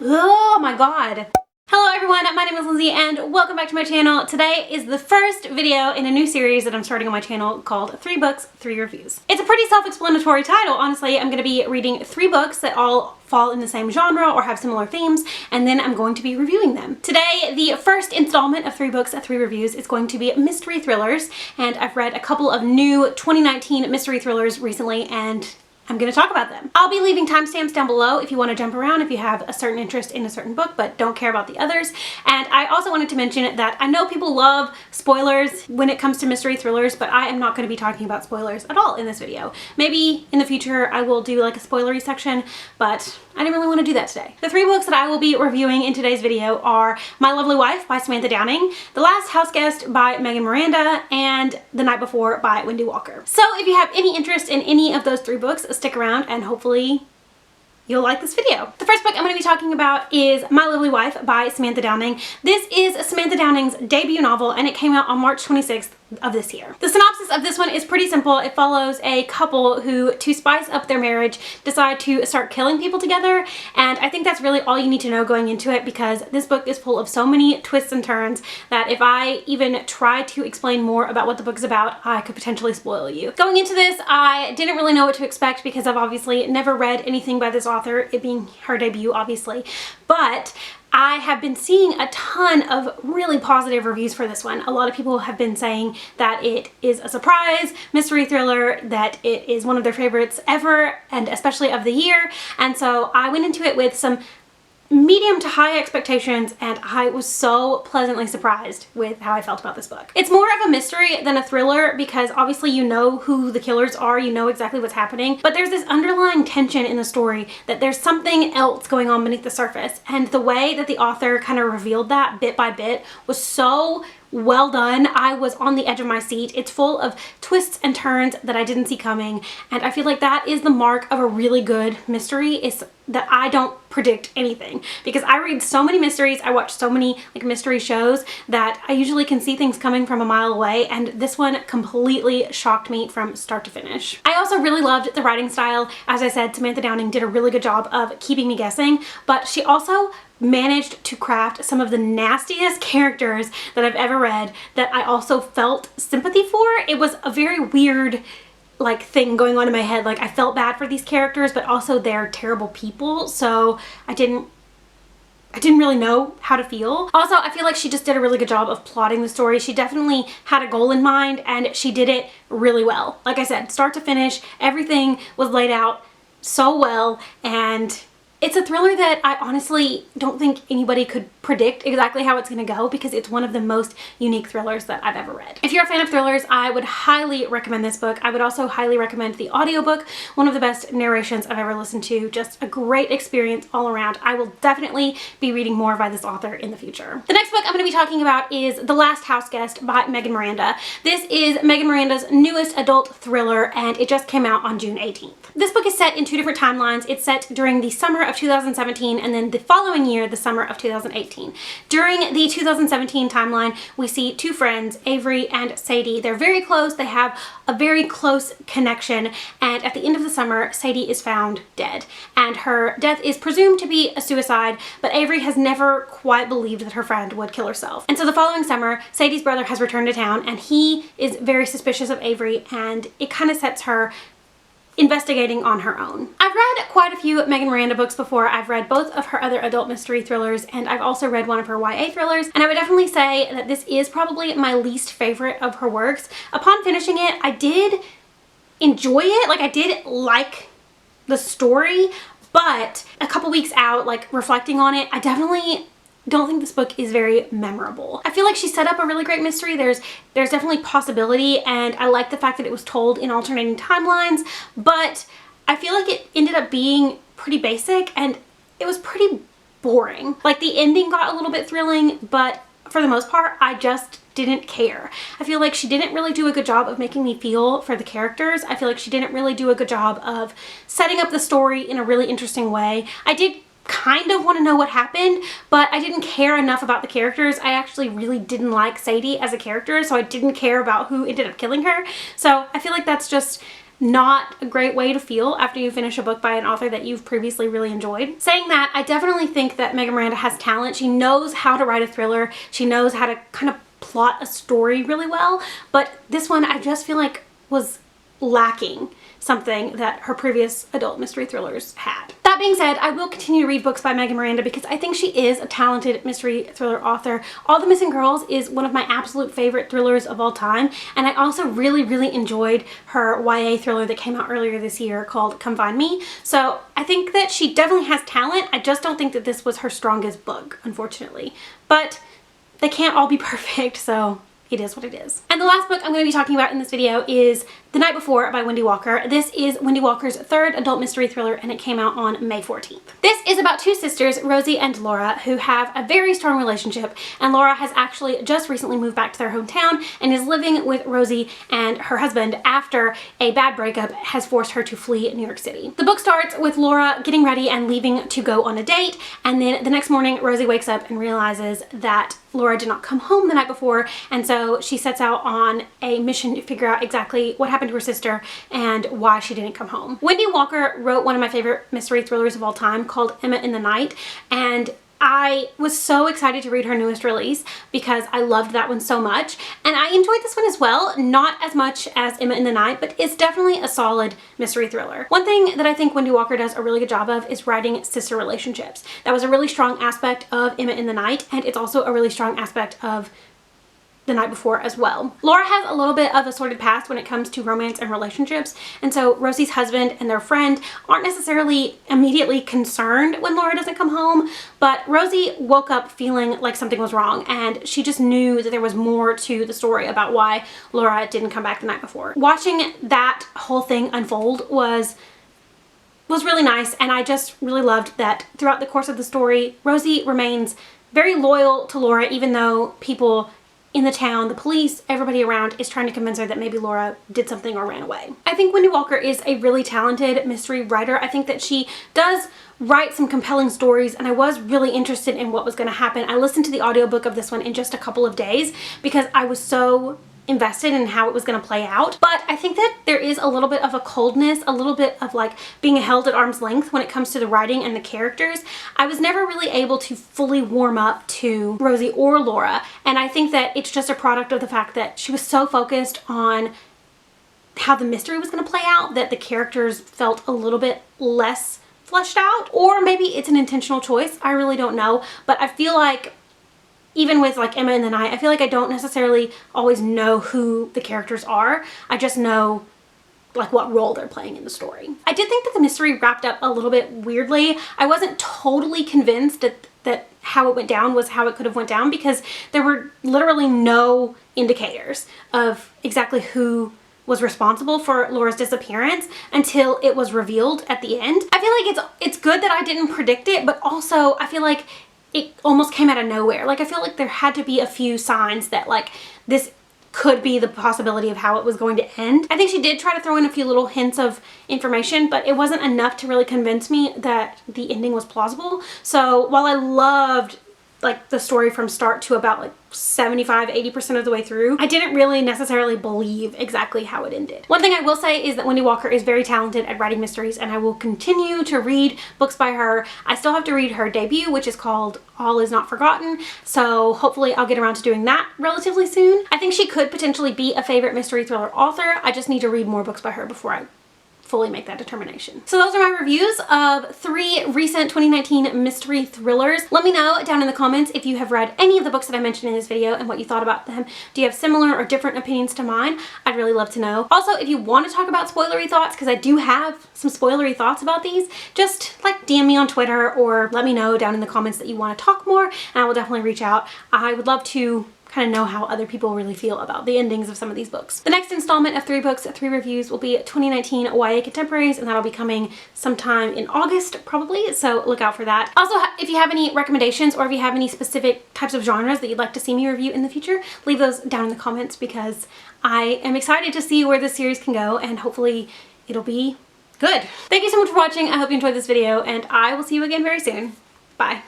Oh my god. Hello everyone, my name is Lindsay and welcome back to my channel. Today is the first video in a new series that I'm starting on my channel called 3 Books, 3 Reviews. It's a pretty self-explanatory title, honestly. I'm going to be reading 3 books that all fall in the same genre or have similar themes, and then I'm going to be reviewing them. Today, the first installment of 3 Books, 3 Reviews is going to be mystery thrillers, and I've read a couple of new 2019 mystery thrillers recently, and I'm going to talk about them. I'll be leaving timestamps down below if you want to jump around if you have a certain interest in a certain book but don't care about the others. And I also wanted to mention that I know people love spoilers when it comes to mystery thrillers, but I am not going to be talking about spoilers at all in this video. Maybe in the future I will do like a spoilery section, but I didn't really want to do that today. The 3 books that I will be reviewing in today's video are My Lovely Wife by Samantha Downing, The Last Houseguest by Megan Miranda, and The Night Before by Wendy Walker. So if you have any interest in any of those 3 books, stick around and hopefully you'll like this video. The first book I'm going to be talking about is My Lovely Wife by Samantha Downing. This is Samantha Downing's debut novel and it came out on March 26th of this year. The synopsis of this one is pretty simple. It follows a couple who, to spice up their marriage, decide to start killing people together, and I think that's really all you need to know going into it because this book is full of so many twists and turns that if I even try to explain more about what the book's about, I could potentially spoil you. Going into this, I didn't really know what to expect because I've obviously never read anything by this author, it being her debut obviously, but I have been seeing a ton of really positive reviews for this one. A lot of people have been saying that it is a surprise mystery thriller, that it is one of their favorites ever, and especially of the year. And so I went into it with some medium to high expectations and I was so pleasantly surprised with how I felt about this book. It's more of a mystery than a thriller because obviously you know who the killers are, you know exactly what's happening, but there's this underlying tension in the story that there's something else going on beneath the surface, and the way that the author kind of revealed that bit by bit was so well done. I was on the edge of my seat. It's full of twists and turns that I didn't see coming, and I feel like that is the mark of a really good mystery, is that I don't predict anything, because I read so many mysteries, I watch so many like mystery shows that I usually can see things coming from a mile away, and this one completely shocked me from start to finish. I also really loved the writing style. As I said, Samantha Downing did a really good job of keeping me guessing, but she also managed to craft some of the nastiest characters that I've ever read that I also felt sympathy for. It was a very weird like thing going on in my head. Like I felt bad for these characters, but also they're terrible people, so I didn't really know how to feel. Also, I feel like she just did a really good job of plotting the story. She definitely had a goal in mind and she did it really well. Like I said, start to finish, everything was laid out so well, and it's a thriller that I honestly don't think anybody could predict exactly how it's going to go because it's one of the most unique thrillers that I've ever read. If you're a fan of thrillers, I would highly recommend this book. I would also highly recommend the audiobook, one of the best narrations I've ever listened to. Just a great experience all around. I will definitely be reading more by this author in the future. The next book I'm going to be talking about is The Last Houseguest by Megan Miranda. This is Megan Miranda's newest adult thriller and it just came out on June 18th. This book is set in 2 different timelines. It's set during the summer of 2017 and then the following year, the summer of 2018. During the 2017 timeline, we see 2 friends, Avery and Sadie. They're very close. They have a very close connection, and at the end of the summer, Sadie is found dead, and her death is presumed to be a suicide, but Avery has never quite believed that her friend would kill herself. And so the following summer, Sadie's brother has returned to town, and he is very suspicious of Avery, and it kind of sets her investigating on her own. I've read quite a few Megan Miranda books before. I've read both of her other adult mystery thrillers and I've also read one of her YA thrillers, and I would definitely say that this is probably my least favorite of her works. Upon finishing it, I did enjoy it. Like I did like the story, but a couple weeks out, like reflecting on it, I definitely don't think this book is very memorable. I feel like she set up a really great mystery. There's definitely possibility, and I like the fact that it was told in alternating timelines, but I feel like it ended up being pretty basic and it was pretty boring. Like the ending got a little bit thrilling, but for the most part, I just didn't care. I feel like she didn't really do a good job of making me feel for the characters. I feel like she didn't really do a good job of setting up the story in a really interesting way. I did kind of want to know what happened, but I didn't care enough about the characters. I actually really didn't like Sadie as a character, so I didn't care about who ended up killing her. So I feel like that's just not a great way to feel after you finish a book by an author that you've previously really enjoyed. Saying that, I definitely think that Megan Miranda has talent. She knows how to write a thriller. She knows how to kind of plot a story really well, but this one I just feel like was lacking something that her previous adult mystery thrillers had. That being said, I will continue to read books by Megan Miranda because I think she is a talented mystery thriller author. All the Missing Girls is one of my absolute favorite thrillers of all time, and I also really enjoyed her YA thriller that came out earlier this year called Come Find Me. So I think that she definitely has talent. I just don't think that this was her strongest book, unfortunately. But they can't all be perfect, so it is what it is. And the last book I'm going to be talking about in this video is The Night Before by Wendy Walker. This is Wendy Walker's third adult mystery thriller, and it came out on May 14th. This is about two sisters, Rosie and Laura, who have a very strong relationship, and Laura has actually just recently moved back to their hometown and is living with Rosie and her husband after a bad breakup has forced her to flee New York City. The book starts with Laura getting ready and leaving to go on a date, and then the next morning Rosie wakes up and realizes that Laura did not come home the night before, and so she sets out on a mission to figure out exactly what happened to her sister and why she didn't come home. Wendy Walker wrote one of my favorite mystery thrillers of all time called Emma in the Night, and I was so excited to read her newest release because I loved that one so much, and I enjoyed this one as well. Not as much as Emma in the Night, but it's definitely a solid mystery thriller. One thing that I think Wendy Walker does a really good job of is writing sister relationships. That was a really strong aspect of Emma in the Night, and it's also a really strong aspect of The Night Before as well. Laura has a little bit of a sordid past when it comes to romance and relationships, and so Rosie's husband and their friend aren't necessarily immediately concerned when Laura doesn't come home, but Rosie woke up feeling like something was wrong, and she just knew that there was more to the story about why Laura didn't come back the night before. Watching that whole thing unfold was really nice, and I just really loved that throughout the course of the story, Rosie remains very loyal to Laura, even though people in the town, the police, everybody around is trying to convince her that maybe Laura did something or ran away. I think Wendy Walker is a really talented mystery writer. I think that she does write some compelling stories, and I was really interested in what was going to happen. I listened to the audiobook of this one in just a couple of days because I was so invested in how it was going to play out. But I think that there is a little bit of a coldness, a little bit of like being held at arm's length when it comes to the writing and the characters. I was never really able to fully warm up to Rosie or Laura, and I think that it's just a product of the fact that she was so focused on how the mystery was going to play out that the characters felt a little bit less fleshed out. Or maybe it's an intentional choice, I really don't know, but I feel like even with like Emma in the Night, I feel like I don't necessarily always know who the characters are. I just know like what role they're playing in the story. I did think that the mystery wrapped up a little bit weirdly. I wasn't totally convinced that how it went down was how it could have went down because there were literally no indicators of exactly who was responsible for Laura's disappearance until it was revealed at the end. I feel like it's good that I didn't predict it, but also I feel like it almost came out of nowhere. Like I feel like there had to be a few signs that like this could be the possibility of how it was going to end. I think she did try to throw in a few little hints of information, but it wasn't enough to really convince me that the ending was plausible. So while I loved like the story from start to about like 75–80% of the way through, I didn't really necessarily believe exactly how it ended. One thing I will say is that Wendy Walker is very talented at writing mysteries, and I will continue to read books by her. I still have to read her debut, which is called All Is Not Forgotten, so hopefully I'll get around to doing that relatively soon. I think she could potentially be a favorite mystery thriller author. I just need to read more books by her before I fully make that determination. So those are my reviews of 3 recent 2019 mystery thrillers. Let me know down in the comments if you have read any of the books that I mentioned in this video and what you thought about them. Do you have similar or different opinions to mine? I'd really love to know. Also, if you want to talk about spoilery thoughts, because I do have some spoilery thoughts about these, just like DM me on Twitter or let me know down in the comments that you want to talk more, and I will definitely reach out. I would love to kind of know how other people really feel about the endings of some of these books. The next installment of 3 books, 3 reviews will be 2019 YA Contemporaries, and that'll be coming sometime in August probably, so look out for that. Also, if you have any recommendations or if you have any specific types of genres that you'd like to see me review in the future, leave those down in the comments because I am excited to see where this series can go, and hopefully it'll be good. Thank you so much for watching. I hope you enjoyed this video, and I will see you again very soon. Bye.